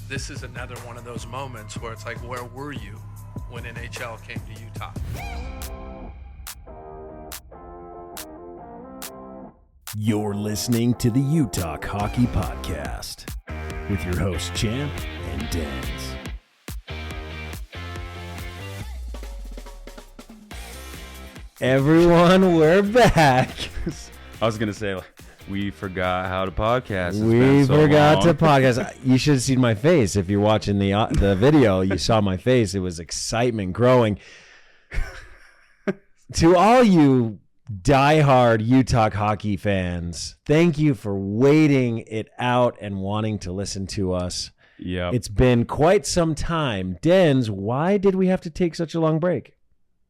this is another one of those moments where it's like, where were you when NHL came to Utah? You're listening to the UTalk Hockey Podcast with your hosts Champ and Denz. Everyone, we're back. I was going to say, we forgot how to podcast. We forgot to podcast. You should have seen my face. If you're watching the video, you saw my face. It was excitement growing. To all you diehard UTalk hockey fans, thank you for waiting it out and wanting to listen to us. Yeah, it's been quite some time. Denz, why did we have to take such a long break?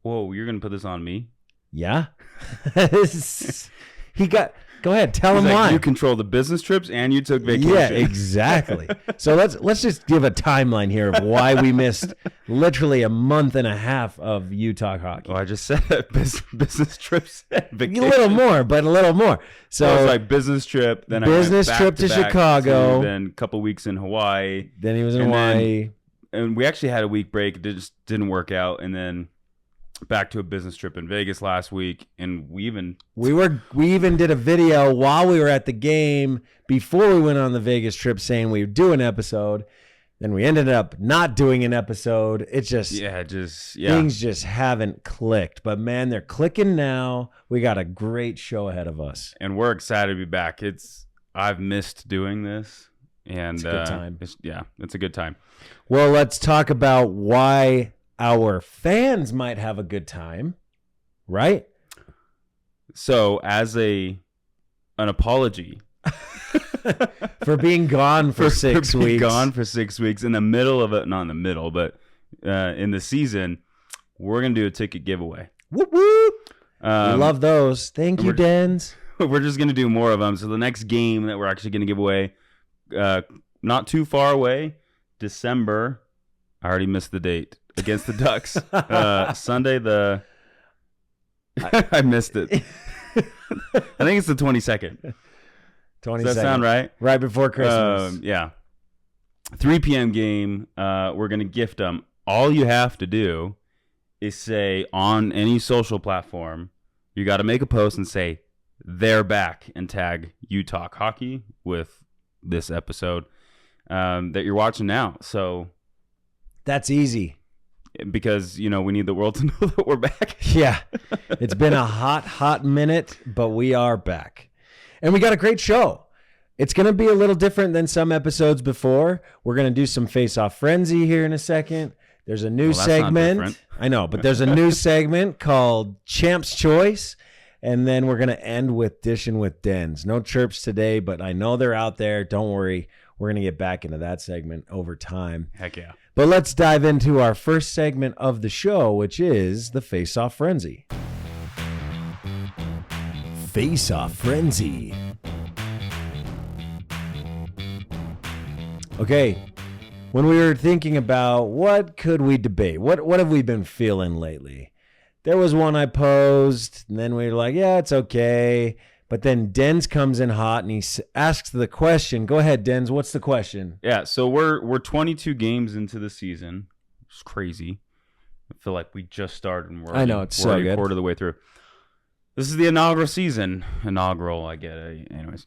Whoa, you're going to put this on me? Yeah. Go ahead, tell him why. You control the business trips and you took vacation. Yeah, exactly. So let's just give a timeline here of why we missed literally a month and a half of UTalk hockey. Well, I just said business trips and vacation. A little more. So it was like business trip, then business I went trip to Chicago, then a couple weeks in Hawaii. Then he was in Hawaii. And we actually had a week break. It just didn't work out, and then back to a business trip in Vegas last week, and we even did a video while we were at the game before we went on the Vegas trip saying we would do an episode. Then we ended up not doing an episode. It's just things just haven't clicked. But man, they're clicking now. We got a great show ahead of us, and we're excited to be back. I've missed doing this, and it's a good time. It's a good time. Well, let's talk about why our fans might have a good time, right? So, as an apology for being gone for 6 weeks, gone for 6 weeks in the middle of it, not in the middle, but in the season, we're gonna do a ticket giveaway. Whoop whoop! We love those. Thank you, Denz. We're just gonna do more of them. So the next game that we're actually gonna give away, not too far away, December. I already missed the date. Against the Ducks. Sunday I missed it. I think it's the 22nd. Does that sound right? Right before Christmas. Yeah. 3 p.m. game. We're going to gift them. All you have to do is say on any social platform, you got to make a post and say, they're back, and tag UTalk Hockey with this episode that you're watching now. So that's easy. Because, we need the world to know that we're back. Yeah. It's been a hot minute, but we are back. And we got a great show. It's going to be a little different than some episodes before. We're going to do some face-off frenzy here in a second. There's a new segment. I know, but there's a new segment called Champ's Choice. And then we're going to end with Dishing with Denz. No chirps today, but I know they're out there. Don't worry. We're going to get back into that segment over time. Heck yeah. But let's dive into our first segment of the show, which is the Face-Off Frenzy. Face-Off Frenzy. Okay, when we were thinking about what could we debate, what have we been feeling lately? There was one I posed, and then we were like, yeah, it's okay. But then Denz comes in hot, and he asks the question. Go ahead, Denz. What's the question? Yeah, so we're 22 games into the season. It's crazy. I feel like we just started, and we're already a quarter of the way through. This is the inaugural season. Inaugural, I get it. Anyways.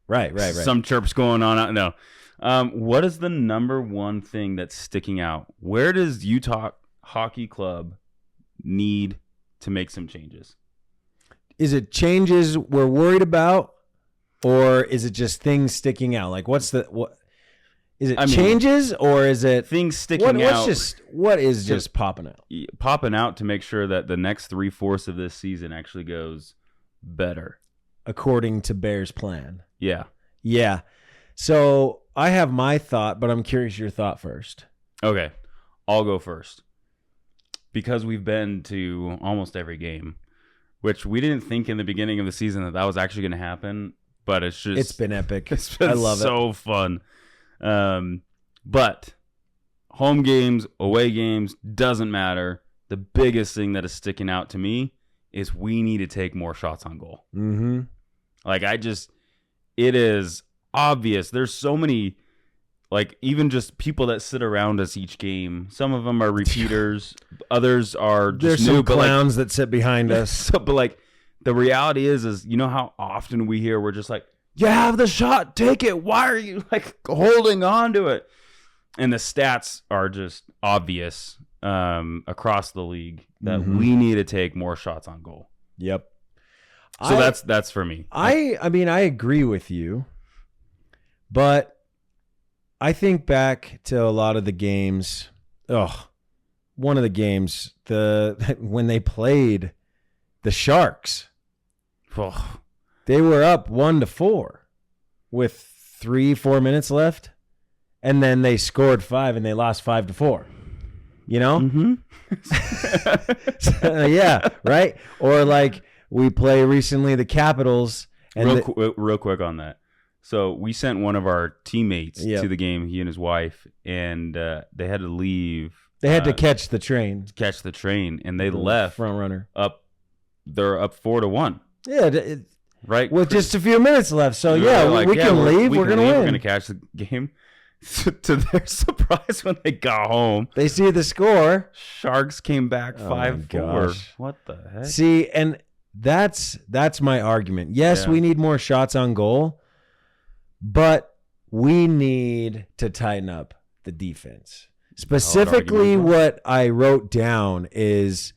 Right. Some chirps going on. No. What is the number one thing that's sticking out? Where does UTalk Hockey Club need to make some changes? Is it changes we're worried about, or is it just things sticking out? Like, what is it? Changes, or is it things sticking out? What is just popping out? Popping out to make sure that the next 3/4 of this season actually goes better, according to Bear's plan. Yeah. So I have my thought, but I'm curious your thought first. Okay, I'll go first because we've been to almost every game. Which we didn't think in the beginning of the season that was actually going to happen, but it's been epic. It's been I love so fun. But home games, away games, doesn't matter. The biggest thing that is sticking out to me is we need to take more shots on goal. Mm-hmm. Like it is obvious. There's so many like even just people that sit around us each game. Some of them are repeaters, others are just there's new, some clowns that sit behind us. So, but like the reality is you know how often we hear we're just like, you have the shot, take it. Why are you like holding on to it? And the stats are just obvious across the league that we need to take more shots on goal. Yep. So that's for me. I mean, I agree with you, but I think back to a lot of the games. One of the games, when they played the Sharks, they were up 1-4 with 3-4 minutes left, and then they scored 5 and they lost 5-4. You know? So, yeah, right? Or like we play recently the Capitals. And real quick on that. So we sent one of our teammates to the game, he and his wife, and they had to leave. They had to catch the train. And they left. Front runner. They're up 4-1. Yeah. Right. With just a few minutes left. So, we can leave. We're going to win. We're going to catch the game. To their surprise, when they got home, they see the score. Sharks came back 5-4. What the heck? See, and that's my argument. Yes, we need more shots on goal, but we need to tighten up the defense. Specifically, what I wrote down is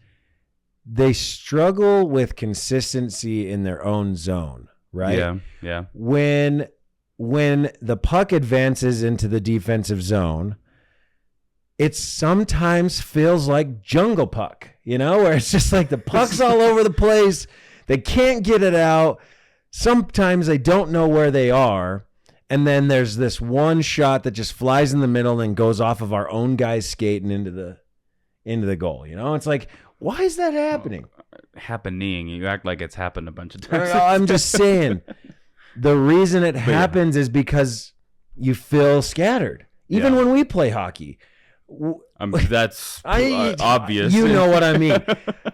they struggle with consistency in their own zone, right? Yeah. When the puck advances into the defensive zone, it sometimes feels like jungle puck, where it's just like the puck's all over the place. They can't get it out. Sometimes they don't know where they are. And then there's this one shot that just flies in the middle and goes off of our own guys skating into the goal. It's like, why is that happening? Happening. You act like it's happened a bunch of times. I'm just saying. The reason it happens is because you feel scattered. Even when we play hockey. That's obvious. You know what I mean.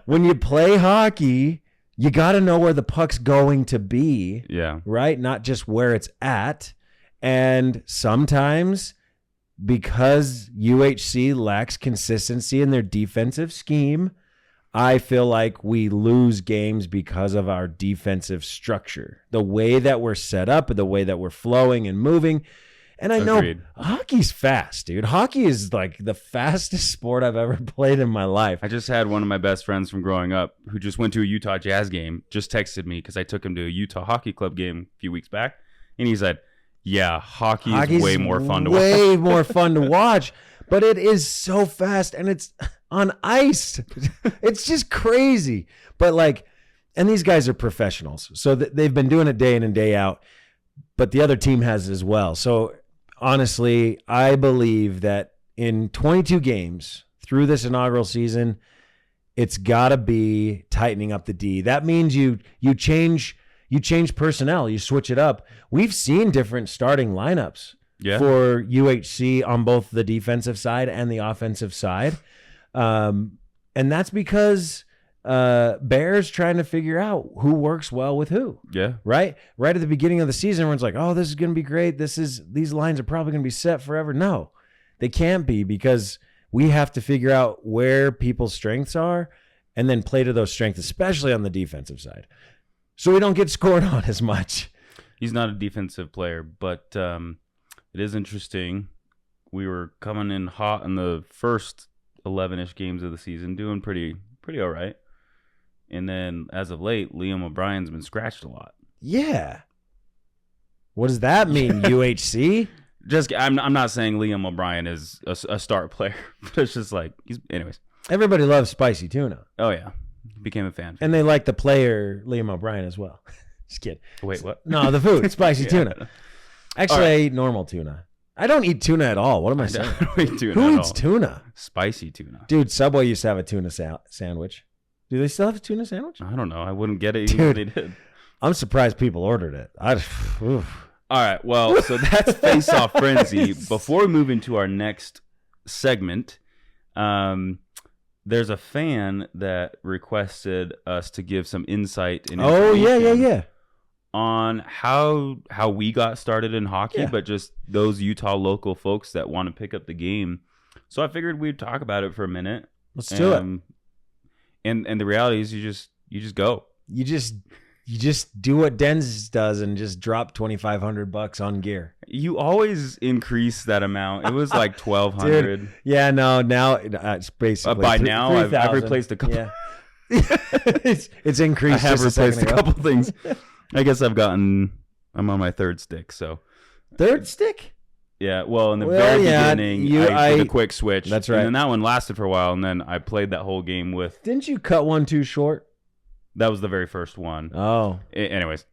When you play hockey, you got to know where the puck's going to be. Yeah. Right? Not just where it's at. And sometimes, because UHC lacks consistency in their defensive scheme, I feel like we lose games because of our defensive structure, the way that we're set up, the way that we're flowing and moving. And I know hockey's fast, dude. Hockey is like the fastest sport I've ever played in my life. I just had one of my best friends from growing up who just went to a Utah Jazz game, just texted me because I took him to a Utah Hockey Club game a few weeks back. And he said, yeah, hockey's way more fun to watch. Way more fun to watch. But it is so fast, and it's on ice. It's just crazy. But and these guys are professionals, so they've been doing it day in and day out. But the other team has as well. So honestly, I believe that in 22 games through this inaugural season, it's got to be tightening up the D. That means you change personnel, you switch it up. We've seen different starting lineups. For UHC on both the defensive side and the offensive side. And that's because Bears trying to figure out who works well with who. Yeah. Right at the beginning of the season, everyone's like, oh, this is going to be great. These lines are probably going to be set forever. No, they can't be, because we have to figure out where people's strengths are and then play to those strengths, especially on the defensive side, so we don't get scored on as much. He's not a defensive player, but it is interesting. We were coming in hot in the first 11-ish games of the season, doing pretty all right. And then as of late, Liam O'Brien's been scratched a lot. Yeah. What does that mean, UHC? I'm not saying Liam O'Brien is a star player, but it's just like anyways. Everybody loves spicy tuna. Oh yeah, became a fan. And they like the player Liam O'Brien as well. Just kidding. Wait, what? No, the food, spicy tuna. Actually, I eat normal tuna. I don't eat tuna at all. What am I saying? Who eats tuna? Spicy tuna. Dude, Subway used to have a tuna sandwich. Do they still have a tuna sandwich? I don't know. I wouldn't get it even if they did. I'm surprised people ordered it. All right. Well, so that's Face Off Frenzy. Before we move into our next segment, there's a fan that requested us to give some insight and information on how we got started in hockey, but just those Utah local folks that want to pick up the game. So I figured we'd talk about it for a minute. Let's do it. And the reality is you just go. You just do what Denz does and just drop $2,500 on gear. You always increase that amount. It was like $1,200. Yeah, no, now it's basically by now I've replaced a couple. Yeah. it's increased. I have replaced a couple things. I guess I'm on my third stick. So third stick? Yeah. Well, in the very beginning, I did a quick switch. That's right. And then that one lasted for a while, and then I played that whole game with. Didn't you cut one too short? That was the very first one. Oh. Anyways,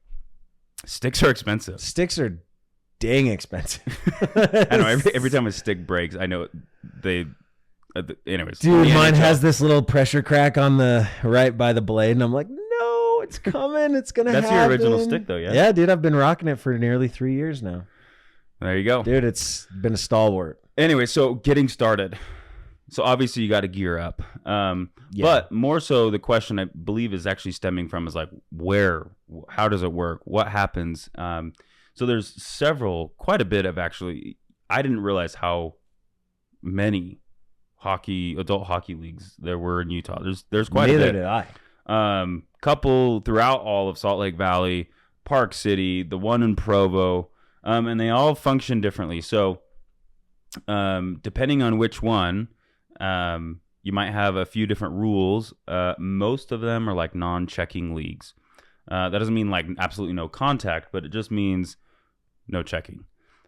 sticks are expensive. Sticks are dang expensive. I know. Every time a stick breaks, I know they. Anyways, dude, mine has this little pressure crack on the right by the blade, and I'm like, no, it's coming. It's gonna happen. That's your original stick, though, yeah. Yeah, dude, I've been rocking it for nearly 3 years now. There you go, dude. It's been a stalwart. Anyway, so getting started. So obviously you got to gear up, but more so the question I believe is actually stemming from is like how does it work? What happens? So there's quite a bit of actually. I didn't realize how many adult hockey leagues there were in Utah. There's quite a bit. Neither did I. Couple throughout all of Salt Lake Valley, Park City, the one in Provo, and they all function differently. So depending on which one, you might have a few different rules. Most of them are like non-checking leagues. That doesn't mean like absolutely no contact, but it just means no checking.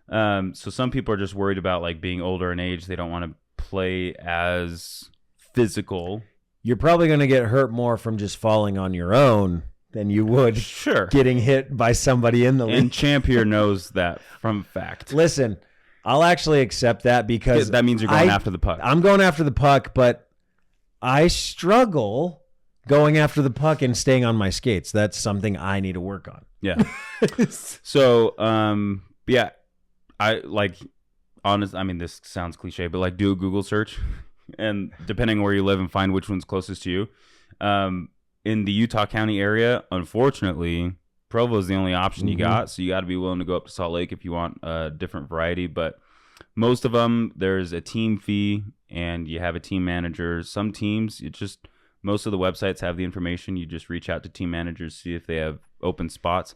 So some people are just worried about like being older in age. They don't want to play as physical. You're probably going to get hurt more from just falling on your own than you would getting hit by somebody in the league. And Champ here knows that from fact. Listen, I'll actually accept that because that means you're going after the puck. I'm going after the puck, but I struggle going after the puck and staying on my skates. That's something I need to work on. Yeah. So, yeah, I like honest. I mean, this sounds cliche, but like do a Google search, and depending on where you live, and find which one's closest to you. In the Utah County area, unfortunately, Provo is the only option you got, so you got to be willing to go up to Salt Lake if you want a different variety. But most of them, there's a team fee, and you have a team manager. Some teams, most of the websites have the information. You just reach out to team managers, see if they have open spots.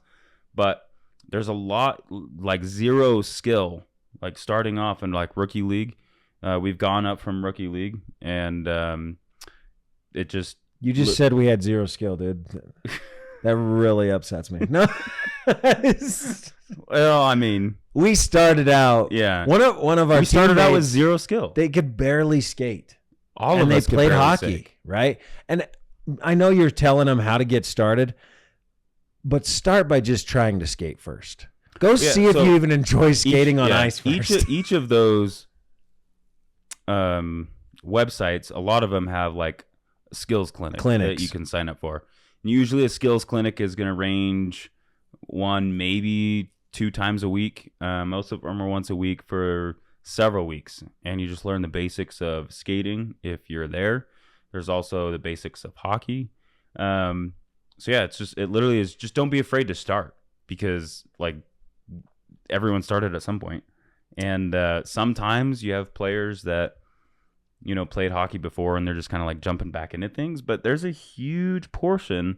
But there's a lot, like zero skill, like starting off in like rookie league. We've gone up from rookie league, and it just... You just said we had zero skill, dude. That really upsets me. No. Well, I mean, we started out. Yeah. One of our we started out with zero skill. They could barely skate. All of us they played could barely hockey, skate. right? And I know you're telling them how to get started, but start by just trying to skate first. Go see if you even enjoy skating on ice first. Each of those websites, a lot of them have like skills clinics that you can sign up for. And usually a skills clinic is going to range one, maybe 2 times a week. Most of them are once a week for several weeks. And you just learn the basics of skating if you're there. There's also the basics of hockey. So yeah, it literally is just don't be afraid to start, because like everyone started at some point. And sometimes you have players that, played hockey before and they're just kind of like jumping back into things. But there's a huge portion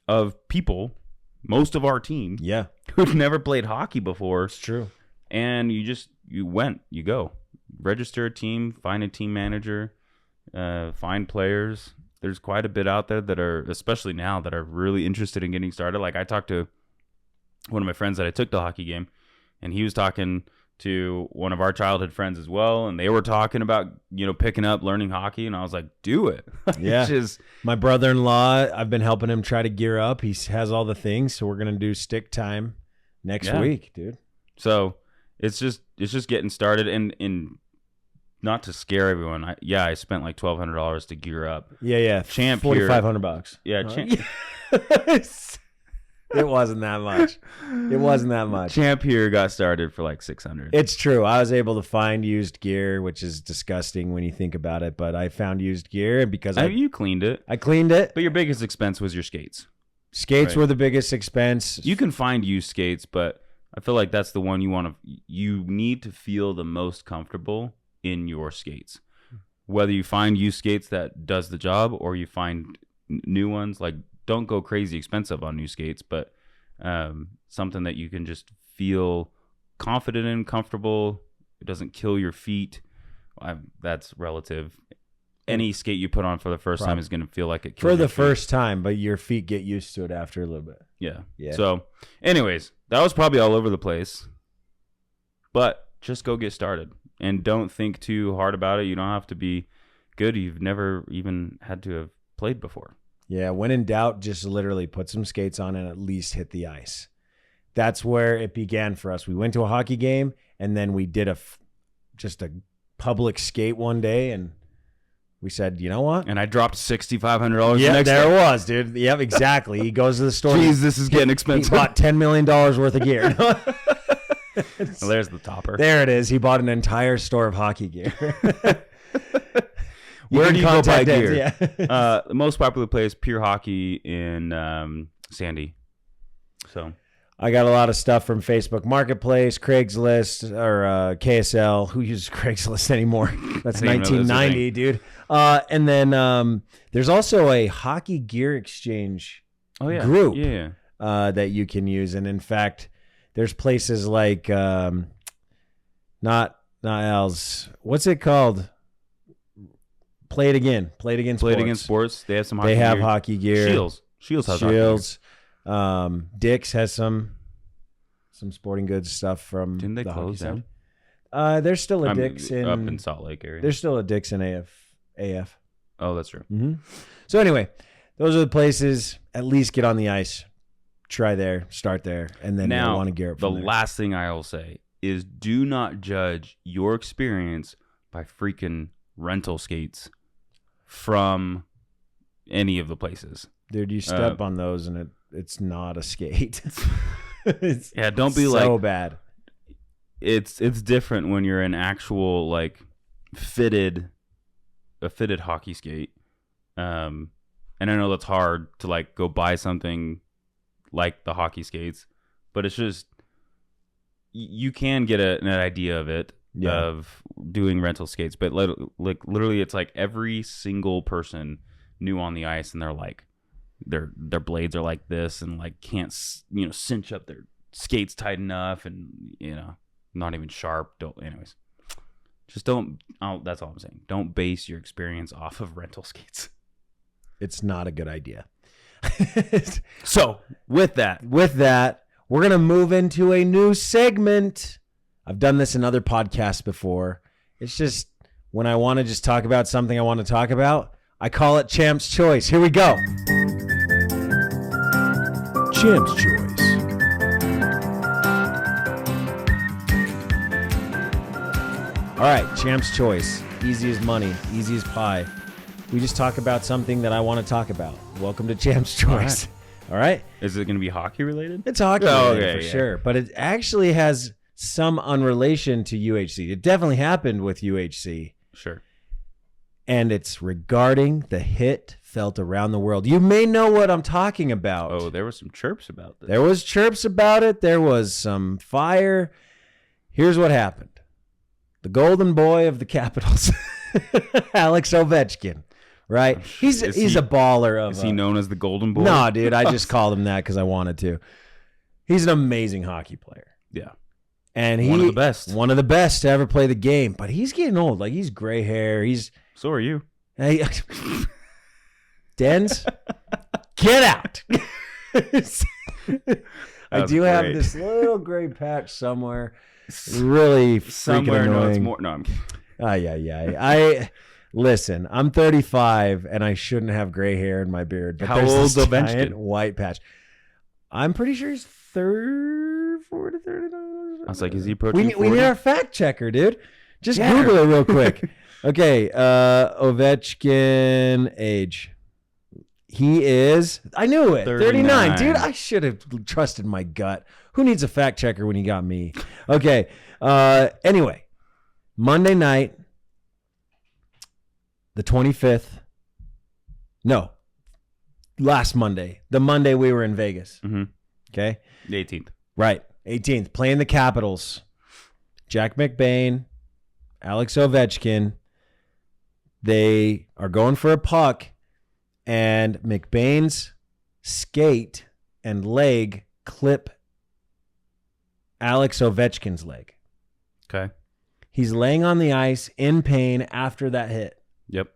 of people, most of our team, who've never played hockey before. It's true. And you go. Register a team, find a team manager, find players. There's quite a bit out there that are, especially now, that are really interested in getting started. Like I talked to one of my friends that I took to the hockey game, and he was talking to one of our childhood friends as well, and they were talking about picking up learning hockey, and I was like, do it. Yeah. My brother-in-law, I've been helping him try to gear up. He has all the things, so we're gonna do stick time next week, dude. So it's just getting started, and not to scare everyone. I spent like $1,200 to gear up. Yeah. Champ $4,500. Yeah, Champ. It wasn't that much. Champ here got started for like $600. It's true. I was able to find used gear, which is disgusting when you think about it. But I found used gear, and because you cleaned it. I cleaned it. But your biggest expense was your skates. Skates were the biggest expense. You can find used skates, but I feel like that's the one you need to feel the most comfortable in your skates. Whether you find used skates that does the job or you find new ones, like don't go crazy expensive on new skates, but something that you can just feel confident in, comfortable. It doesn't kill your feet. That's relative. Any skate you put on for the first time is going to feel like it kills for the your feet. first time, but your feet get used to it after a little bit. Yeah. Yeah. So, anyways, that was probably all over the place. But just go get started and don't think too hard about it. You don't have to be good. You've never even had to have played before. Yeah. When in doubt, just literally put some skates on and at least hit the ice. That's where it began for us. We went to a hockey game and then we did just a public skate one day and we said, you know what? And I dropped $6,500 Yeah, the next there day. it was, dude. Yep, exactly. He goes to the store. Jeez, this is getting expensive. He bought $10 million worth of gear. Well, there's the topper. There it is. He bought an entire store of hockey gear. Where do you go buy contact gear? Yeah. The most popular place, Pure Hockey in Sandy. So I got a lot of stuff from Facebook Marketplace, Craigslist, or KSL. Who uses Craigslist anymore? That's 1990, dude. And then there's also a hockey gear exchange group that you can use. And in fact, there's places like not Al's. What's it called? Play It Again. Play It Again Sports. They have some hockey gear. They have gear. hockey gear. Shields has hockey gear. Dick's has some sporting goods stuff from Didn't they the close hockey down? side. There's still a Dick's up in Salt Lake area. There's still a Dick's in AF. Oh, that's true. Mm-hmm. So anyway, those are the places. At least get on the ice, try there, start there, and then Now, you want to gear up. The From there. last thing I will say is do not judge your experience by freaking rental skates from any of the places. Dude, you step on those and it's not a skate. Don't be so bad. It's different when you're an actual like a fitted hockey skate. And I know that's hard to like go buy something like the hockey skates, but it's just you can get an idea of it of doing rental skates. But like literally, it's like every single person new on the ice, and they're like their blades are like this, and like can't cinch up their skates tight enough, and not even sharp. That's all I'm saying. Don't base your experience off of rental skates. It's not a good idea. So with that, we're going to move into a new segment. I've done this in other podcasts before. It's just when I want to just talk about something I want to talk about, I call it Champ's Choice. Here we go. Champ's Choice. All right, Champ's Choice. Easy as money, easy as pie. We just talk about something that I want to talk about. Welcome to Champ's Choice. All right? Is it going to be hockey related? It's hockey related for sure, but it actually has some unrelation to UHC. It definitely happened with UHC. Sure. And it's regarding the hit felt around the world. You may know what I'm talking about. Oh, there were some chirps about this. There was chirps about it. There was some fire. Here's what happened. The golden boy of the Capitals, Alex Ovechkin, right? He's a baller. Is he known as the golden boy? No, dude. I just called him that because I wanted to. He's an amazing hockey player. Yeah. And one of the best. One of the best to ever play the game. But he's getting old. Like, he's gray hair. So are you. Hey, Denz, get out. I do have this little gray patch somewhere. Really somewhere. freaking annoying. No, it's more. No, I'm kidding. I listen. I'm 35 and I shouldn't have gray hair in my beard. But How there's old's this Ovechkin? giant white patch. I'm pretty sure he's 40 to 39. I was like, is he approaching 40? We need our fact checker, dude. Just Google it real quick. Okay, Ovechkin age. He is, I knew it, 39. Dude, I should have trusted my gut. Who needs a fact checker when you got me? Okay, anyway, Monday night, the 25th. No, last Monday, the Monday we were in Vegas. Mm-hmm. Okay. The 18th. Right. 18th, playing the Capitals. Jack McBain, Alex Ovechkin. They are going for a puck, and McBain's skate and leg clip Alex Ovechkin's leg. Okay. He's laying on the ice in pain after that hit. Yep.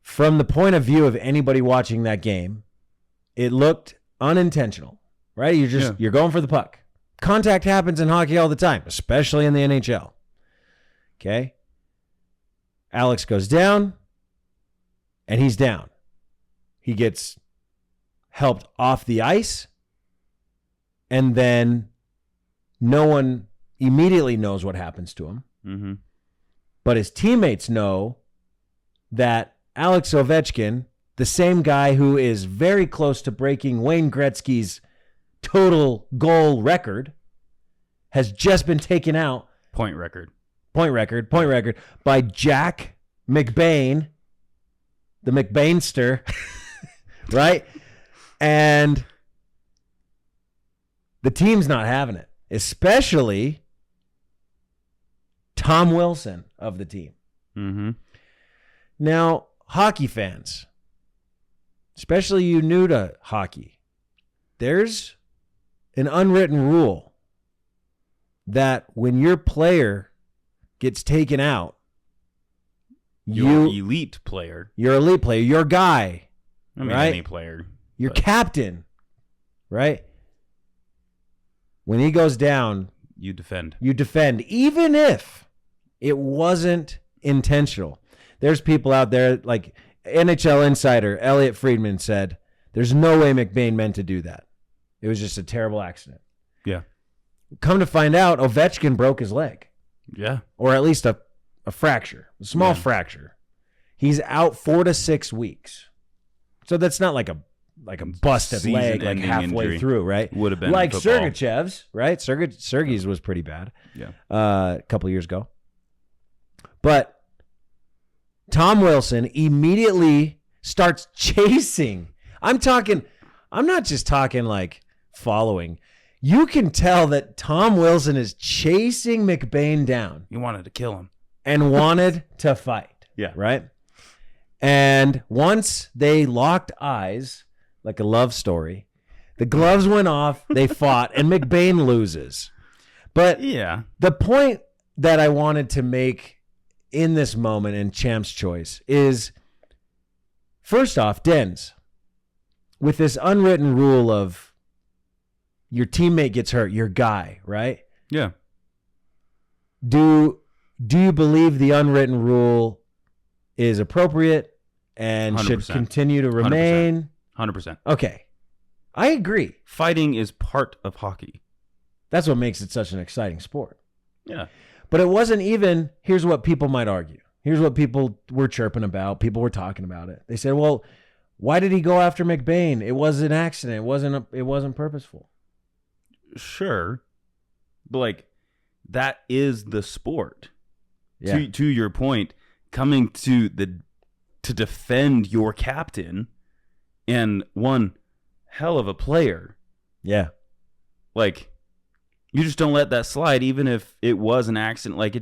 From the point of view of anybody watching that game, it looked unintentional, right? You're going for the puck. Contact happens in hockey all the time, especially in the NHL. Okay. Alex goes down, and he's down. He gets helped off the ice, and then no one immediately knows what happens to him. Mm-hmm. But his teammates know that Alex Ovechkin, the same guy who is very close to breaking Wayne Gretzky's total goal record, has just been taken out. Point record by Jack McBain, the McBainster, right? And the team's not having it, especially Tom Wilson of the team. Mm-hmm. Now, hockey fans, especially you new to hockey, there's an unwritten rule that when your player gets taken out, your elite player, your guy, I mean, right? any player, your captain, right? When he goes down, you defend, even if it wasn't intentional. There's people out there like NHL insider Elliot Friedman said, there's no way McBain meant to do that. It was just a terrible accident. Yeah. Come to find out, Ovechkin broke his leg. Yeah. Or at least a fracture, a small fracture. He's out 4 to 6 weeks. So that's not like a busted leg like halfway injury. Through, right? Would have been like Sergachev's, right? Sergey's was pretty bad. Yeah. A couple years ago. But Tom Wilson immediately starts chasing. I'm not just talking like following. You can tell that Tom Wilson is chasing McBain down. He wanted to kill him. And wanted to fight. Yeah. Right? And once they locked eyes, like a love story, the gloves went off, they fought, and McBain loses. But yeah, the point that I wanted to make in this moment in Champ's Choice is, first off, Denz, with this unwritten rule of your teammate gets hurt, your guy, right? Yeah. Do you believe the unwritten rule is appropriate and 100%. Should continue to remain? 100%. Okay. I agree. Fighting is part of hockey. That's what makes it such an exciting sport. Yeah. But it wasn't even, here's what people might argue. Here's what people were chirping about. People were talking about it. They said, well, why did he go after McBain? It was an accident. It wasn't purposeful. Sure. But like, that is the sport. Yeah. To your point, coming to defend your captain and one hell of a player. Yeah. Like, you just don't let that slide, even if it was an accident. Like,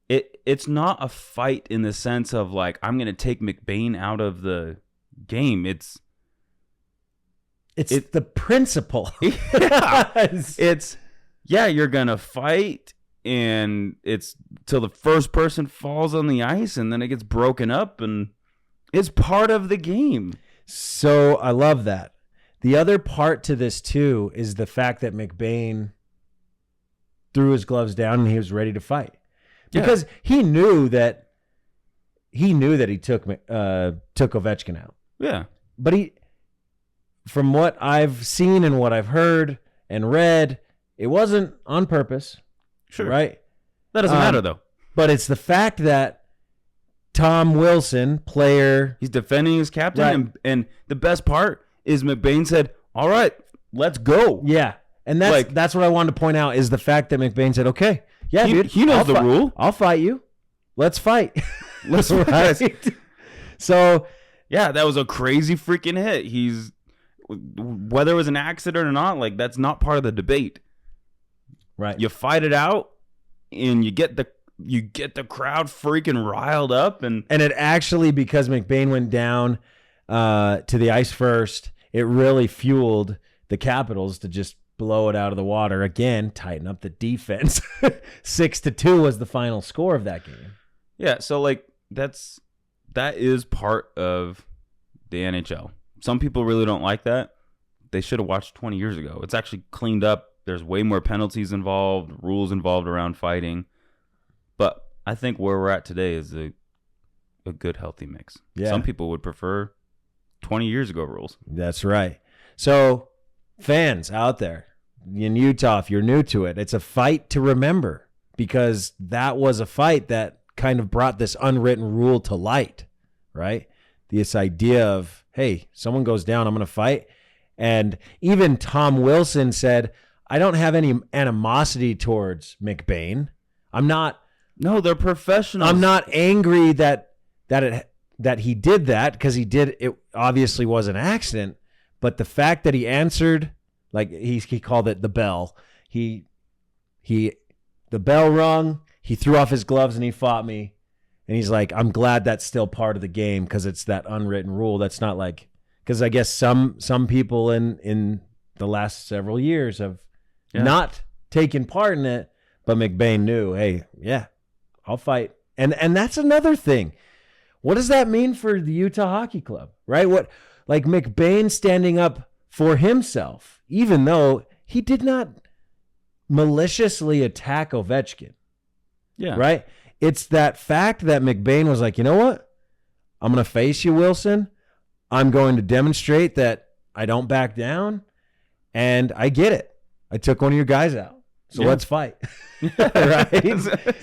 it's not a fight in the sense of like, I'm going to take McBain out of the game. It's the principle. Yeah, you're going to fight, and it's till the first person falls on the ice, and then it gets broken up, and it's part of the game. So I love that. The other part to this, too, is the fact that McBain threw his gloves down and he was ready to fight. Because he knew that he took Ovechkin out. Yeah. But from what I've seen and what I've heard and read, it wasn't on purpose. Sure. Right? That doesn't matter, though. But it's the fact that Tom Wilson, player... He's defending his captain, right. and the best part is McBain said, all right, let's go. Yeah. And that's what I wanted to point out, is the fact that McBain said, okay, yeah, dude. He knows the rule. I'll fight you. Let's fight. Let's right. So Yeah, that was a crazy freaking hit. Whether it was an accident or not, like that's not part of the debate. Right. You fight it out, and you get the crowd freaking riled up, and it actually, because McBain went down to the ice first, it really fueled the Capitals to just blow it out of the water again, tighten up the defense. 6-2 was the final score of that game. Yeah, so like that is part of the NHL. Some people really don't like that. They should have watched 20 years ago. It's actually cleaned up. There's way more penalties involved, rules involved around fighting. But I think where we're at today is a good, healthy mix. Yeah. Some people would prefer 20 years ago rules. That's right. So fans out there in Utah, if you're new to it, it's a fight to remember, because that was a fight that kind of brought this unwritten rule to light, right? This idea of, hey, someone goes down, I'm going to fight. And even Tom Wilson said, I don't have any animosity towards McBain. No, they're professionals. I'm not angry that he did that, because it obviously was an accident. But the fact that he answered, like he called it the bell. The bell rung, he threw off his gloves and he fought me. And he's like, I'm glad that's still part of the game, because it's that unwritten rule. That's not like, because I guess some people in the last several years have not taken part in it, but McBain knew, hey, yeah, I'll fight. And that's another thing. What does that mean for the Utah Hockey Club, right? Like McBain standing up for himself, even though he did not maliciously attack Ovechkin. Yeah. Right? It's that fact that McBain was like, you know what? I'm going to face you, Wilson. I'm going to demonstrate that I don't back down. And I get it. I took one of your guys out. So let's fight. Right?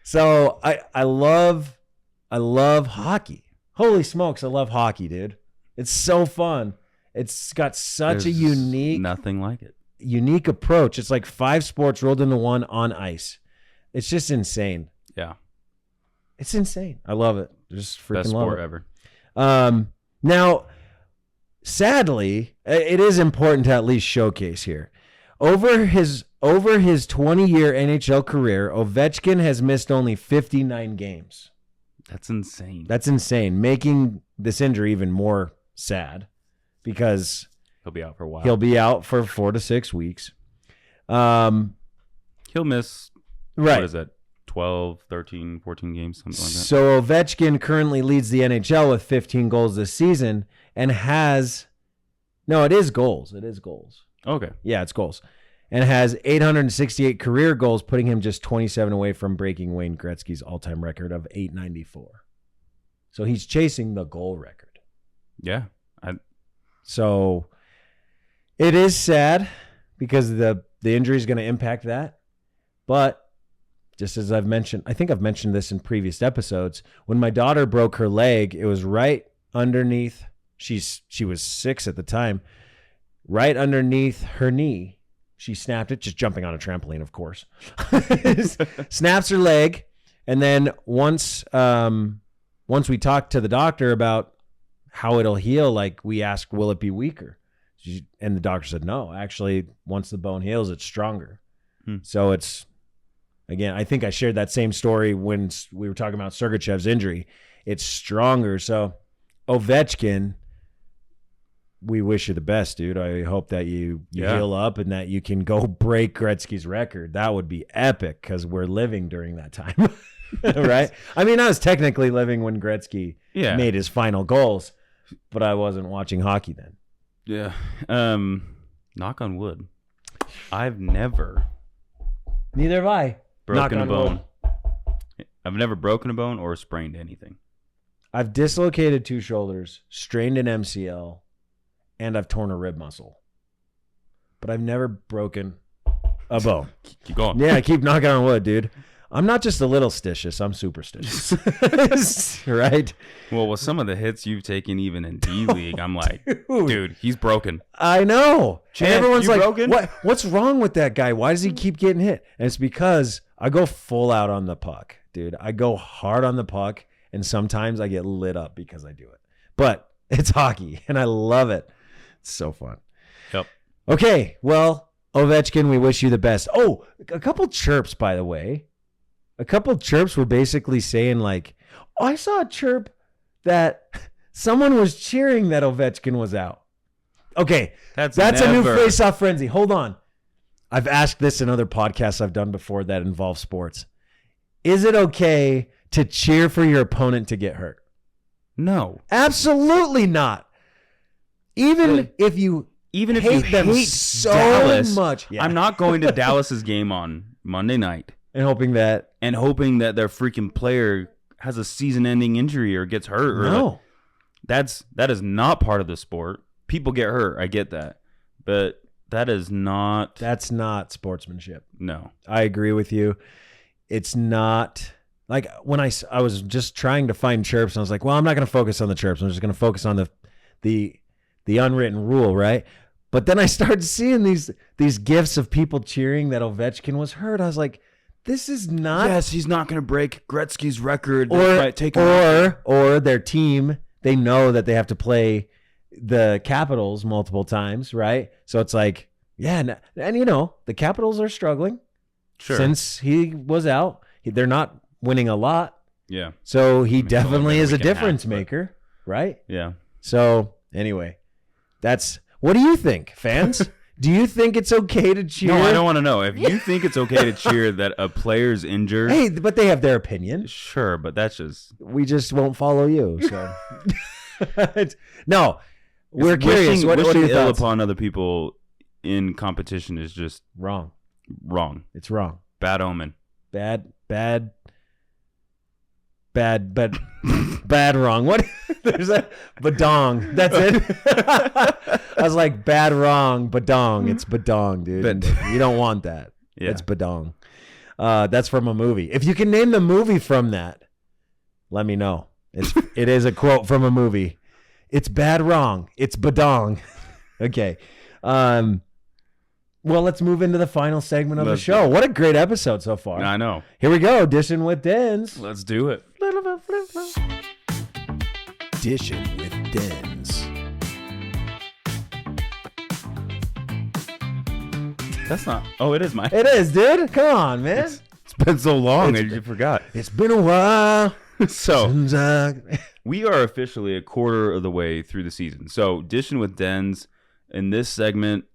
So I love hockey. Holy smokes, I love hockey, dude. It's so fun. It's got such a nothing like it. Unique approach. It's like 5 sports rolled into one on ice. It's just insane. Yeah. It's insane. I love it. Just freaking Best love sport it. ever. Now, sadly, it is important to at least showcase here. Over his 20-year NHL career, Ovechkin has missed only 59 games. That's insane. That's insane, making this injury even more sad, because he'll be out for a while. He'll be out for 4 to 6 weeks. He'll miss, right. What is that, 12, 13, 14 games, something like that? So Ovechkin currently leads the NHL with 15 goals this season and has... No, it is goals. It is goals. Okay. Yeah, it's goals. And has 868 career goals, putting him just 27 away from breaking Wayne Gretzky's all-time record of 894. So he's chasing the goal record. Yeah. So it is sad, because the injury is going to impact that. But just as I've mentioned, I think I've mentioned this in previous episodes, when my daughter broke her leg, it was right underneath, she was 6 at the time, right underneath her knee. She snapped it, just jumping on a trampoline, of course. Snaps her leg. And then once we talked to the doctor about how it'll heal, like we asked, will it be weaker? And the doctor said, no, actually, once the bone heals, it's stronger. So it's, again, I think I shared that same story when we were talking about Sergachev's injury. It's stronger. So Ovechkin, we wish you the best, dude. I hope that you heal up and that you can go break Gretzky's record. That would be epic, because we're living during that time. Right? I mean, I was technically living when Gretzky made his final goals, but I wasn't watching hockey then. Yeah. Knock on wood. I've never... Neither have I. Broken a bone. I've never broken a bone or sprained anything. I've dislocated 2 shoulders, strained an MCL, and I've torn a rib muscle. But I've never broken a bone. Keep going. Yeah, keep knocking on wood, dude. I'm not just a little stitious. I'm superstitious. Right? Well, with some of the hits you've taken even in D-League, I'm like, dude, he's broken. I know. Chad, and everyone's like, broken? What's wrong with that guy? Why does he keep getting hit? And it's because I go full out on the puck, dude. I go hard on the puck, and sometimes I get lit up because I do it. but it's hockey, and I love it. It's so fun. Yep. Okay, well, Ovechkin, we wish you the best. Oh, a couple chirps, by the way. A couple chirps were basically saying like, oh, I saw a chirp that someone was cheering that Ovechkin was out. Okay, that's a new face-off frenzy. Hold on. I've asked this in other podcasts I've done before that involve sports. Is it okay to cheer for your opponent to get hurt? No. Absolutely not. Even if you hate them so Dallas, much. Yeah. I'm not going to Dallas's game on Monday night. And hoping that their freaking player has a season-ending injury or gets hurt. No. That is not part of the sport. People get hurt. I get that. But that's not sportsmanship. No. I agree with you. It's not like when I was just trying to find chirps and I was like, well, I'm not going to focus on the chirps. I'm just going to focus on the unwritten rule, right? But then I started seeing these gifs of people cheering that Ovechkin was hurt. I was like, this is not. Yes, he's not going to break Gretzky's record. Or their team, they know that they have to play the Capitals multiple times, right? So it's like, yeah, and you know, the Capitals are struggling. Sure. Since he was out. They're not winning a lot. Yeah. So he definitely is a difference maker, right? Yeah. So anyway, what do you think, fans? Do you think it's okay to cheer? No, I don't want to know. If you think it's okay to cheer that a player's injured. Hey, but they have their opinion. Sure, but that's just. We just won't follow you. So no, we're curious. Wishing what are your ill thoughts? upon other people in competition is just wrong. It's wrong. Bad omen. Bad, but bad wrong. What? There's a badong. That's it. I was like, bad wrong, badong. It's badong, dude. You don't want that. Yeah. It's badong. That's from a movie. If you can name the movie from that, let me know. It is a quote from a movie. It's bad wrong. It's badong. Okay. Well, let's move into the final segment of the show. What a great episode so far. I know. Here we go. Dishing with Denz. Let's do it. Dishing with Denz. That's not. Oh, it is mine. It is, dude. Come on, man. It's been so long. I forgot. It's been a while. So, we are officially a quarter of the way through the season. So, Dishing with Denz, in this segment,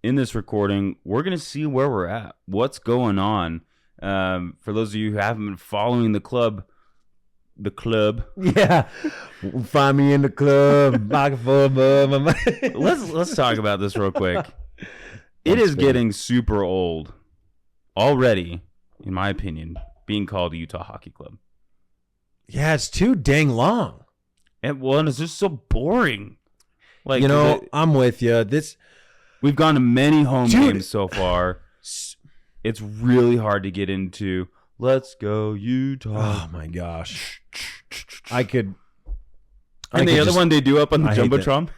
in this recording, we're going to see where we're at, what's going on. For those of you who haven't been following the club. Yeah. Find me in the club. Let's talk about this real quick. It is getting super old already, in my opinion, being called the Utah Hockey Club. Yeah, it's too dang long. And it's just so boring. Like, you know, I'm with you. We've gone to many home games so far. It's really hard to get into. Let's go Utah. Oh my gosh. I could. And the other one they do up on the Jumbotron,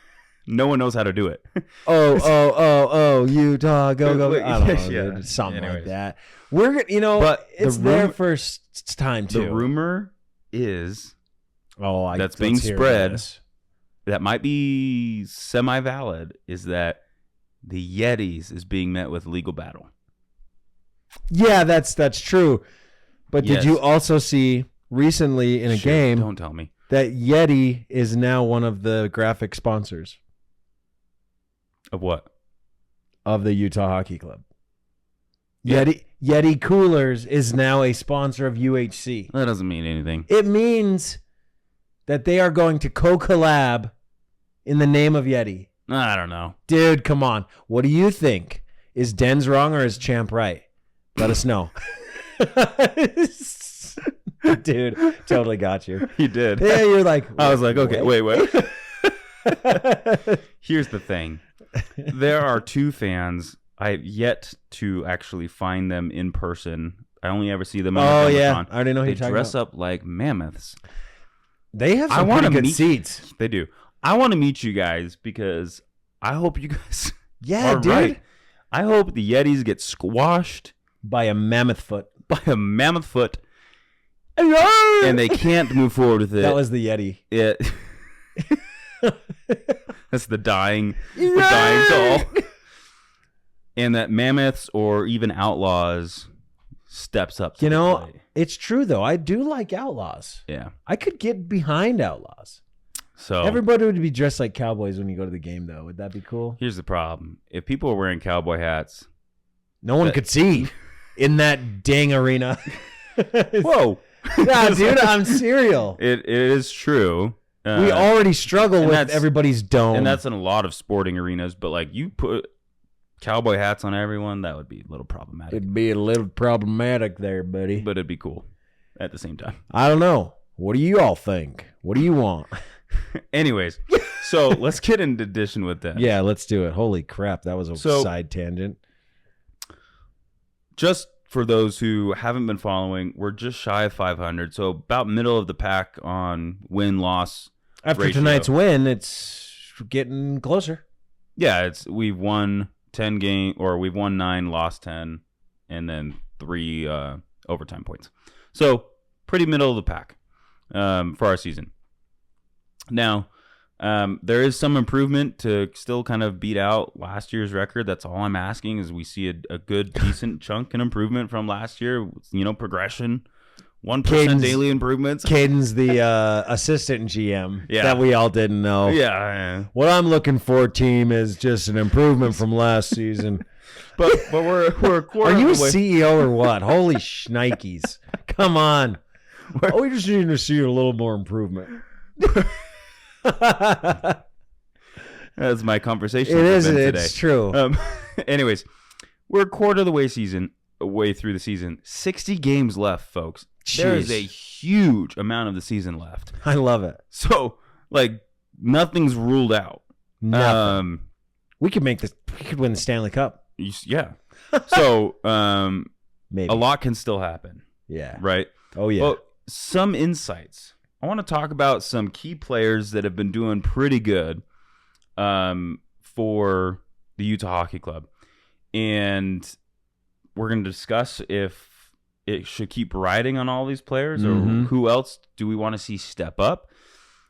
no one knows how to do it. Oh, Utah, go. I don't know, dude, something like that. But it's their first time too. The rumor is that's being let's spread that might be semi-valid is that the Yetis is being met with legal battle. Yeah, that's true. But did you also see recently in a game? Don't tell me that Yeti is now one of the graphic sponsors of what? Of the Utah Hockey Club. Yeah. Yeti Coolers is now a sponsor of UHC. That doesn't mean anything. It means that they are going to co-collab in the name of Yeti. I don't know. Dude, come on. What do you think? Is Denz wrong or is Champ right? Let us know. Dude, totally got you. He did. Yeah, you're like... I was like, okay, wait. Here's the thing. There are two fans. I have yet to actually find them in person. I only ever see them on the yeah. I already know who you're talking about. They dress up like mammoths. They have some pretty good seats. They do. I want to meet you guys because I hope you guys are dude. Right. I hope the Yetis get squashed by a mammoth foot. And they can't move forward with it. That was the Yeti. That's the dying call. And that Mammoths or even Outlaws steps up to the plate. It's true, though. I do like Outlaws. Yeah. I could get behind Outlaws. So everybody would be dressed like cowboys when you go to the game, though. Would that be cool? Here's the problem. If people are wearing cowboy hats... No one could see in that dang arena. Whoa. Nah, dude, I'm serial. It is true. We already struggle with everybody's dome. And that's in a lot of sporting arenas. But, like, you put cowboy hats on everyone, that would be a little problematic. It'd be a little problematic there, buddy. But it'd be cool at the same time. I don't know. What do you all think? What do you want? Anyways, so let's get into addition with that. Yeah, let's do it. Holy crap, that was a side tangent. Just for those who haven't been following, we're just shy of 500, so about middle of the pack on win-loss After ratio. Tonight's win, it's getting closer. Yeah, we've won 10 we've won 9, lost 10, and then 3 overtime points. So pretty middle of the pack for our season. Now, there is some improvement to still kind of beat out last year's record. That's all I'm asking is we see a good, decent chunk and improvement from last year. Progression, 1% daily improvements. Caden's the assistant GM that we all didn't know. Yeah. What I'm looking for, team, is just an improvement from last season. But we're a quarter. Are you a CEO or what? Holy shnikes. Come on. We just need to see a little more improvement. That's my conversation. It is. Today. It's true. Anyways, we're a quarter of the way through the season. 60 games left, folks. Jeez. There is a huge amount of the season left. I love it. So, like, nothing's ruled out. Nothing. We could make this. We could win the Stanley Cup. Yeah. So, maybe a lot can still happen. Yeah. Right. Oh yeah. Well, some insights. I want to talk about some key players that have been doing pretty good for the Utah Hockey Club. And we're going to discuss if it should keep riding on all these players or who else do we want to see step up.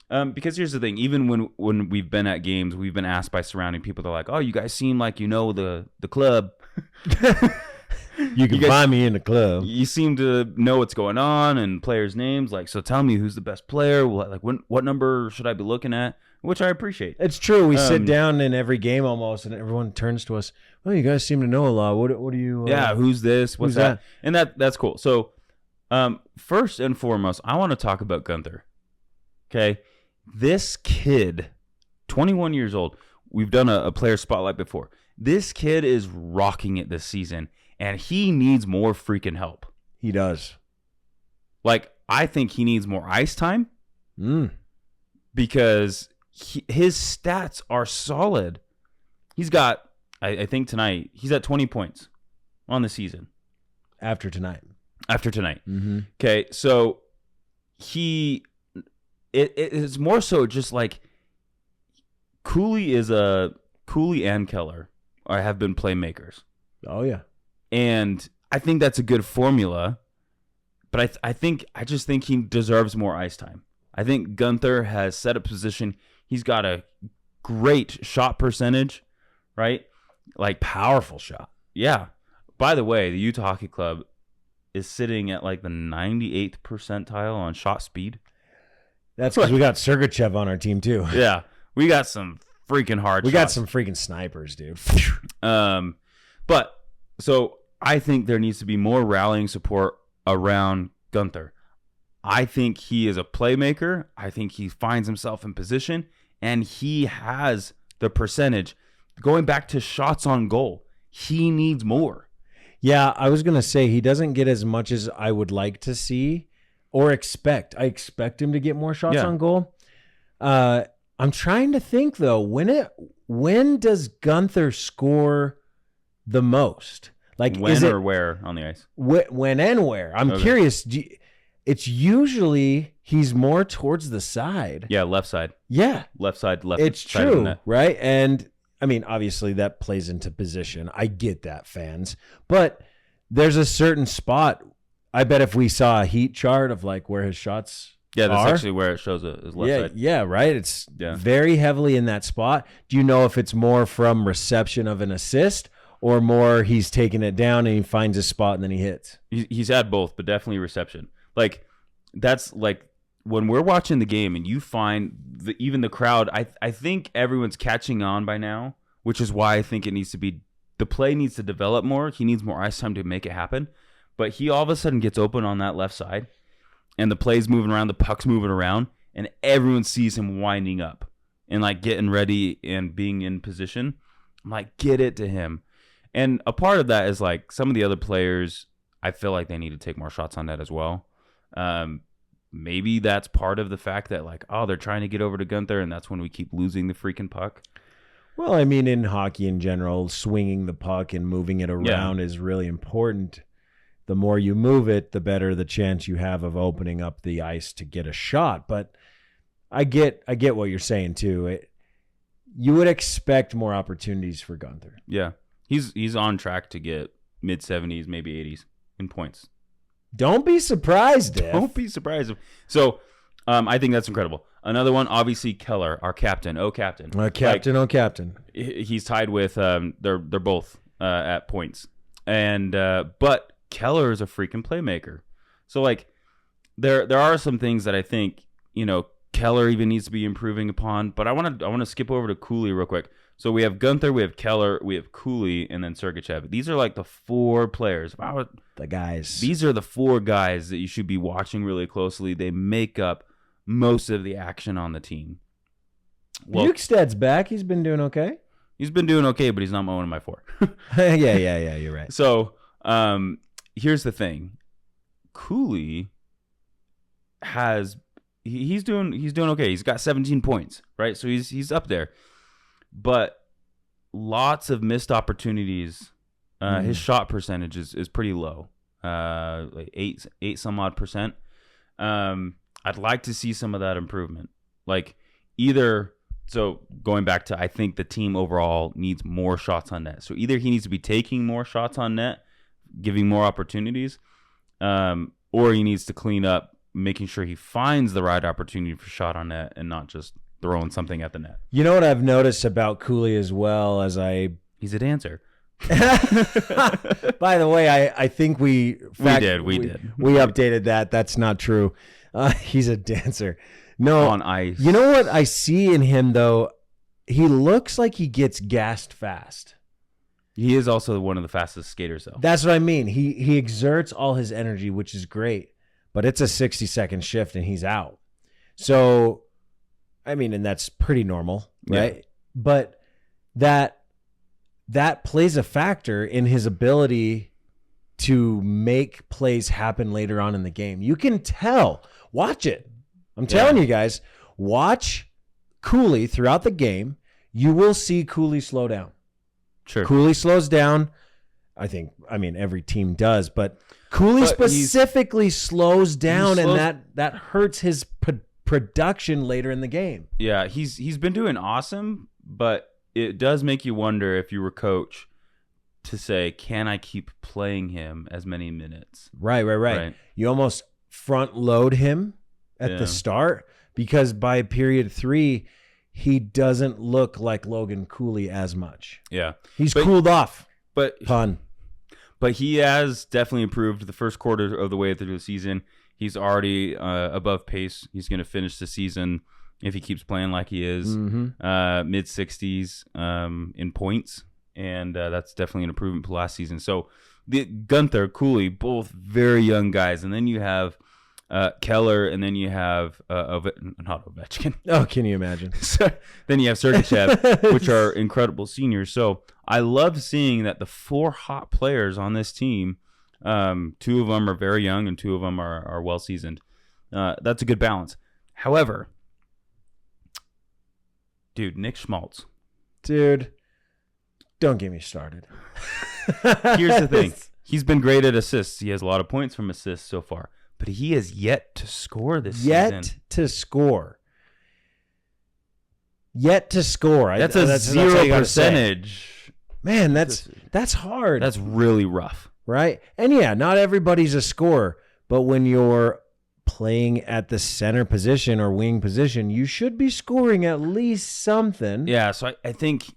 Because here's the thing. Even when we've been at games, we've been asked by surrounding people. They're like, oh, you guys seem like you know the club. You can find me in the club. You seem to know what's going on and players' names. Like, so tell me who's the best player. What number should I be looking at? Which I appreciate. It's true. We sit down in every game almost, and everyone turns to us. Well, you guys seem to know a lot. What do you? Who's this? What's that? And that's cool. So, first and foremost, I want to talk about Gunther. Okay, this kid, 21 years old. We've done a player spotlight before. This kid is rocking it this season. And he needs more freaking help. He does. Like, I think he needs more ice time. Because his stats are solid. He's got, I think tonight, he's at 20 points on the season. After tonight. Mm-hmm. Okay, so it is more so just like Cooley and Keller have been playmakers. Oh, yeah. And I think that's a good formula, but I just think he deserves more ice time. I think Gunther has set a position. He's got a great shot percentage, right? Like powerful shot. Yeah. By the way, the Utah Hockey Club is sitting at like the 98th percentile on shot speed. That's because we got Sergachev on our team too. Yeah. We got some freaking hard shots. We got some freaking snipers, dude. But so I think there needs to be more rallying support around Gunther. I think he is a playmaker. I think he finds himself in position, and he has the percentage. Going back to shots on goal, he needs more. Yeah, I was going to say he doesn't get as much as I would like to see or expect. I expect him to get more shots on goal. I'm trying to think, though, when does Gunther score the most? Like, when or where on the ice? When and where? I'm curious. It's usually he's more towards the side. Yeah, left side. Yeah. Left side, left it's side. It's true, right? And, I mean, obviously that plays into position. I get that, fans. But there's a certain spot. I bet if we saw a heat chart of, like, where his shots Yeah, that's actually where it shows his left side. Yeah, right. It's very heavily in that spot. Do you know if it's more from reception of an assist or more he's taking it down and he finds his spot and then he hits? He's had both, but definitely reception. Like, that's like when we're watching the game and you find even the crowd, I think everyone's catching on by now, which is why I think it needs to be, the play needs to develop more. He needs more ice time to make it happen. But he all of a sudden gets open on that left side, and the play's moving around, the puck's moving around, and everyone sees him winding up and like getting ready and being in position. I'm like, get it to him. And a part of that is like some of the other players, I feel like they need to take more shots on net as well. Maybe that's part of the fact that like, oh, they're trying to get over to Gunther, and that's when we keep losing the freaking puck. Well, I mean, in hockey in general, swinging the puck and moving it around is really important. The more you move it, the better the chance you have of opening up the ice to get a shot. But I get what you're saying too. You would expect more opportunities for Gunther. Yeah, he's on track to get mid-70s, maybe 80s in points. Don't be surprised, Dave. Don't be surprised. So, I think that's incredible. Another one, obviously, Keller, our captain. Captain. Captain. He's tied with. They're both at points, and but Keller is a freaking playmaker. So like, there are some things that I think Keller even needs to be improving upon. But I want to skip over to Cooley real quick. So we have Gunther, we have Keller, we have Cooley, and then Sergachev. These are like the four players. The guys. These are the four guys that you should be watching really closely. They make up most of the action on the team. Well, Bukestad's back. He's been doing okay. He's been doing okay, but he's not one of my four. Yeah. You're right. So here's the thing. Cooley he's doing okay. He's got 17 points, right? So he's up there. But lots of missed opportunities. His shot percentage is pretty low, like 8 some odd %. I'd like to see some of that improvement. Like so going back to, I think the team overall needs more shots on net. So either he needs to be taking more shots on net, giving more opportunities, or he needs to clean up, making sure he finds the right opportunity for shot on net and not just throwing something at the net. You know what I've noticed about Cooley as well he's a dancer. By the way, I think we did. We updated that. That's not true. He's a dancer. No, on ice. You know what I see in him though? He looks like he gets gassed fast. He is also one of the fastest skaters though. That's what I mean. He exerts all his energy, which is great, but it's a 60-second shift and he's out. So, I mean, and that's pretty normal, right? Yeah. But that plays a factor in his ability to make plays happen later on in the game. You can tell. Watch it. I'm telling you guys, watch Cooley throughout the game. You will see Cooley slow down. Sure. Cooley slows down. I mean, every team does, but Cooley specifically slows down, and that hurts his production later in the game. Yeah, he's been doing awesome, but it does make you wonder if you were coach to say, can I keep playing him as many minutes? Right. You almost front load him at the start, because by period 3, he doesn't look like Logan Cooley as much. Yeah. He's cooled off. But he has definitely improved the first quarter of the way through the season. He's already above pace. He's going to finish the season, if he keeps playing like he is, mid-60s in points. And that's definitely an improvement from last season. So Gunther, Cooley, both very young guys. And then you have Keller, and then you have not Ovechkin. Oh, can you imagine? Then you have Sergachev, which are incredible seniors. So I love seeing that the 4 hot players on this team, 2 of them are very young and 2 of them are well seasoned. That's a good balance. However, dude, Nick Schmaltz. Dude, don't get me started. Here's the thing. He's been great at assists. He has a lot of points from assists so far. But he has yet to score this season. Yet to score. That's a 0%. Man, that's hard. That's really rough. Right? And yeah, not everybody's a scorer. But when your playing at the center position or wing position, you should be scoring at least something. Yeah, so I think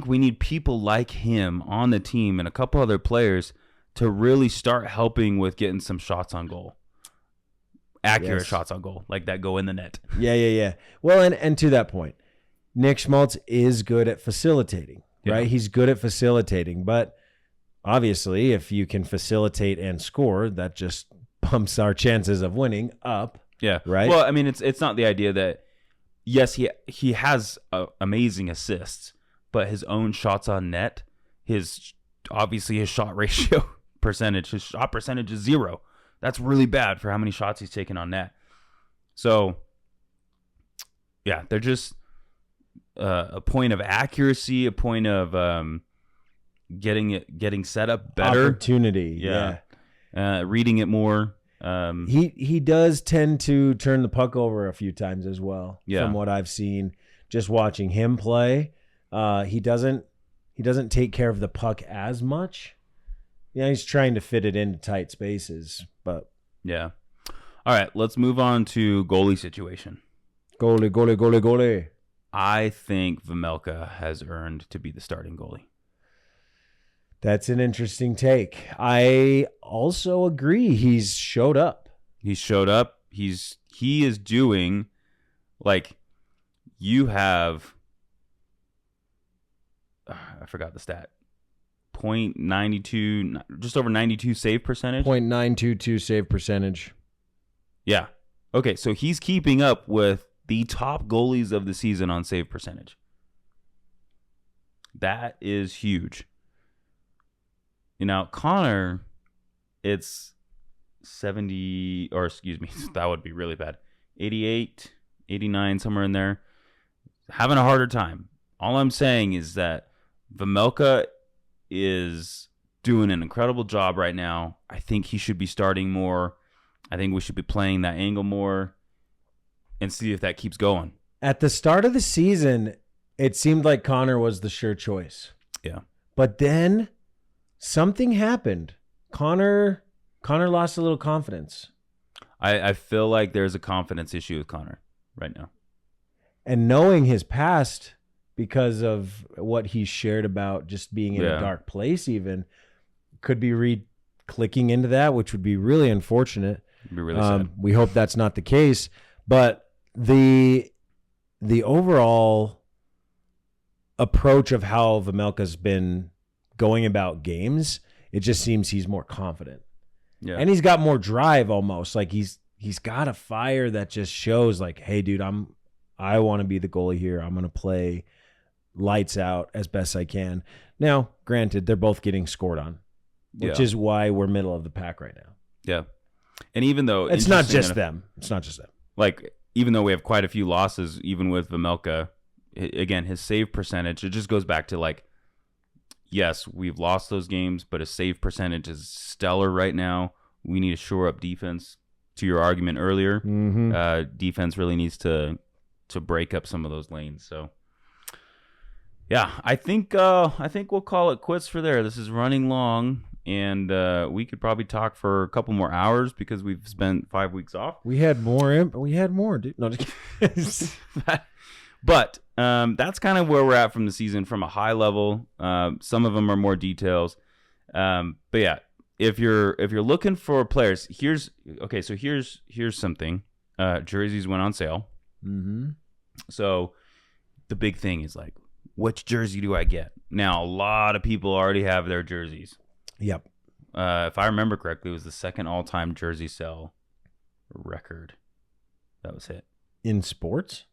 we need people like him on the team and a couple other players to really start helping with getting some shots on goal. Accurate shots on goal, like that go in the net. Yeah. Well, and to that point, Nick Schmaltz is good at facilitating, right? He's good at facilitating, but obviously if you can facilitate and score, that just bumps our chances of winning up. Yeah. Right. Well, I mean, it's not the idea that, yes, he has amazing assists, but his own shots on net, his shot ratio percentage, his shot percentage is 0. That's really bad for how many shots he's taken on net. So, yeah, they're just a point of accuracy, a point of getting set up better. Opportunity. Yeah. Reading it more. He does tend to turn the puck over a few times as well. Yeah. From what I've seen, just watching him play, he doesn't take care of the puck as much. Yeah, he's trying to fit it into tight spaces, but yeah. All right, let's move on to goalie situation. Goalie. I think Vejmelka has earned to be the starting goalie. That's an interesting take. I also agree. He's showed up. He is doing, like, you have, I forgot the stat, 0.92, just over 92 save percentage. 0.922 save percentage. Yeah. Okay, so he's keeping up with the top goalies of the season on save percentage. That is huge. You know, Connor, it's 70, or excuse me, that would be really bad. 88, 89, somewhere in there. Having a harder time. All I'm saying is that Vejmelka is doing an incredible job right now. I think he should be starting more. I think we should be playing that angle more and see if that keeps going. At the start of the season, it seemed like Connor was the sure choice. Yeah. But then something happened. Connor lost a little confidence. I feel like there's a confidence issue with Connor right now. And knowing his past, because of what he shared about just being in a dark place even, could be clicking into that, which would be really unfortunate. It'd be really sad. We hope that's not the case. But the overall approach of how Vejmelka's been going about games, it just seems he's more confident. Yeah. And he's got more drive almost. Like he's got a fire that just shows like, hey, dude, I want to be the goalie here. I'm going to play lights out as best I can. Now, granted, they're both getting scored on, which is why we're middle of the pack right now. Yeah. And even though it's not just them. Like, even though we have quite a few losses, even with Vejmelka, again, his save percentage, it just goes back to like, yes, we've lost those games, but his save percentage is stellar right now. We need to shore up defense. To your argument earlier, defense really needs to break up some of those lanes. So, yeah, I think we'll call it quits for there. This is running long, and we could probably talk for a couple more hours because we've spent 5 weeks off. We had more, dude. No, just kidding. But that's kind of where we're at from the season from a high level. Some of them are more details. But yeah, if you're looking for players, here's something. Jerseys went on sale. Mm-hmm. So the big thing is like, which jersey do I get? Now, a lot of people already have their jerseys. Yep. If I remember correctly, it was the second all-time jersey sale record that was hit. In sports?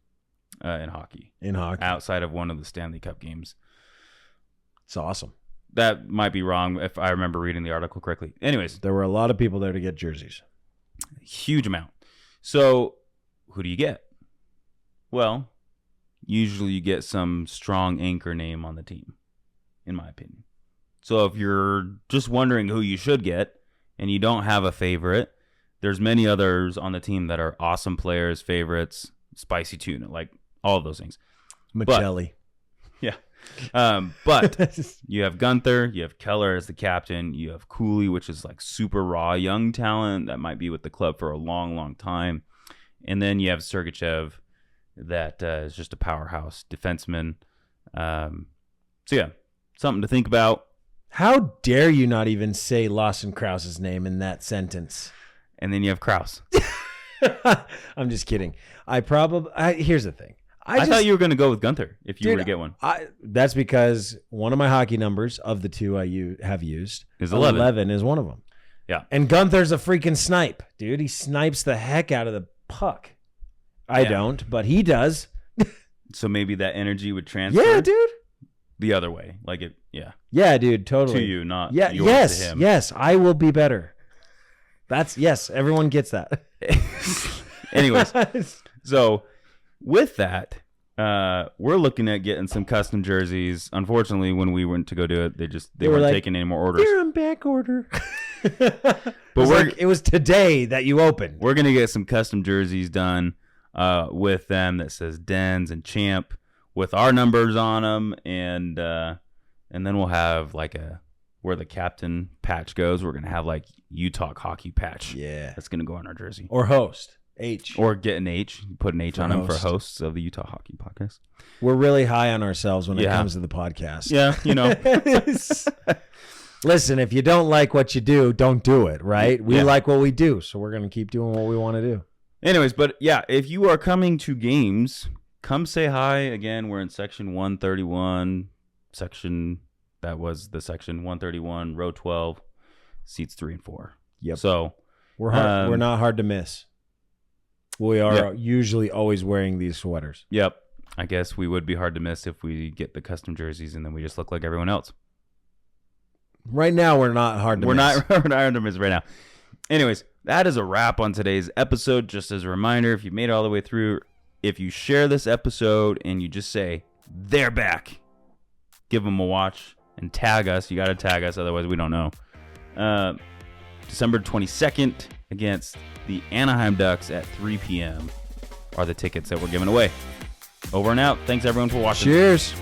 In hockey. Outside of one of the Stanley Cup games. It's awesome. That might be wrong if I remember reading the article correctly. Anyways. There were a lot of people there to get jerseys. Huge amount. So, who do you get? Well, usually you get some strong anchor name on the team, in my opinion. So if you're just wondering who you should get and you don't have a favorite, there's many others on the team that are awesome players, favorites, spicy tuna, like all of those things. Michelli. Yeah. But you have Gunther, you have Keller as the captain, you have Cooley, which is like super raw young talent that might be with the club for a long, long time. And then you have Sergachev that is just a powerhouse defenseman. So yeah, something to think about. How dare you not even say Lawson Krause's name in that sentence? And then you have Krause. I'm just kidding. Here's the thing. I thought you were going to go with Gunther if you were to get one. That's because one of my hockey numbers of the two I have used is 11. 11 is one of them. Yeah. And Gunther's a freaking snipe, dude. He snipes the heck out of the puck. I don't, but he does. So maybe that energy would transfer. Yeah, dude. The other way. Like it, yeah. Yeah, dude, totally. To you, not yours to him. Yes, I will be better. Yes, everyone gets that. Anyways, so with that, we're looking at getting some custom jerseys. Unfortunately, when we went to go do it, they weren't like, taking any more orders. They're on back order. But it was today that you opened. We're gonna get some custom jerseys done with them that says Denz and Champ with our numbers on them, and then we'll have like where the captain patch goes. We're gonna have like UTalk Hockey patch. Yeah, that's gonna go on our jersey or host. H. Or get an H. Put an H on them for hosts of the UTalk Hockey podcast. We're really high on ourselves when it comes to the podcast. Yeah, you know. Listen, if you don't like what you do, don't do it, right? We like what we do, so we're going to keep doing what we want to do. Anyways, but yeah, if you are coming to games, come say hi. Again, we're in section 131, that was the section 131, row 12, seats 3 and 4. Yep. So we're not hard to miss. We are usually always wearing these sweaters. Yep. I guess we would be hard to miss if we get the custom jerseys and then we just look like everyone else. Right now, we're not hard to miss. We're not hard to miss right now. Anyways, that is a wrap on today's episode. Just as a reminder, if you made it all the way through, if you share this episode and you just say, they're back, give them a watch and tag us. You got to tag us, otherwise we don't know. December 22nd against the Anaheim Ducks at 3 p.m. are the tickets that we're giving away. Over and out. Thanks, everyone, for watching. Cheers.